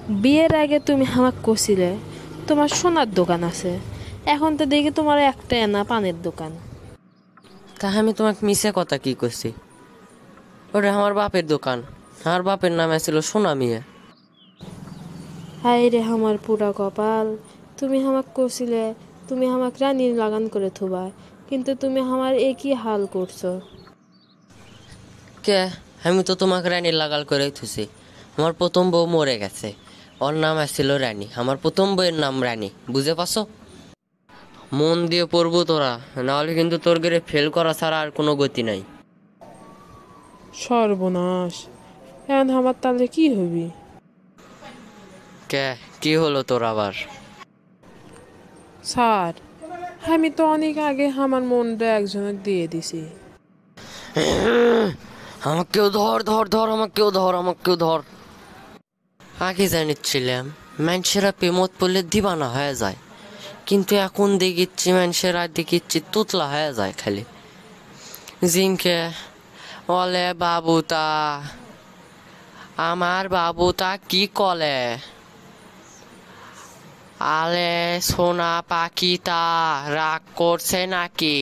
বিয়ের আগে তুমি আমাকে কছিলে তোমার সোনার দোকান আছে, এখন তো দেখি তোমার একটা এনা পানের দোকান। তা আমি তোমাকে মিশে কথা কি করছি? ওটা আমার বাপের দোকান। আমার বাপের নামে ছিল সোনা মিয়া। হায় রে আমার পুরা কপাল, তুমি আমাকে কছিলে তুমি আমাকে রানীর লাগান করে থুবা, কিন্তু তুমি আমার একই হাল করছো। কে? আমি তো তোমাকে রানী লাগাল করে থুছি। আমার প্রথম বউ মরে গেছে, ওর নাম আসছিল রানী। আমার প্রথম বউয়ের নাম রানী, বুঝে পাছো? মন দিয়ে পড়বো তোরা, নাহলে কিন্তু তোর গেরে ফেল করা ছাড়া আর কোনো গতি নাই। সর্বনাশ, এখন আমার তাহলে কি হবি? কে? কি হলো তোর আবার? স্যার, আমি তো অনেক আগে আমার মনটা একজনকে দিয়ে দিছি। আমাকেও ধর ধর ধর, আমাকেও ধর, আমাকেও ধর। আগে জানিচ্ছিলাম মানুষেরা প্রেমত পড়লে দিবানা হয়ে যায়, কিন্তু এখন দেখিচ্ছি মানুষেরা দেখিচ্ছি তুতলা হয়ে যায় খালি। জিনকে বলে বাবুতা, আমার বাবুতা কি কলে, আলে সোনা পাখিটা রাগ করছে নাকি?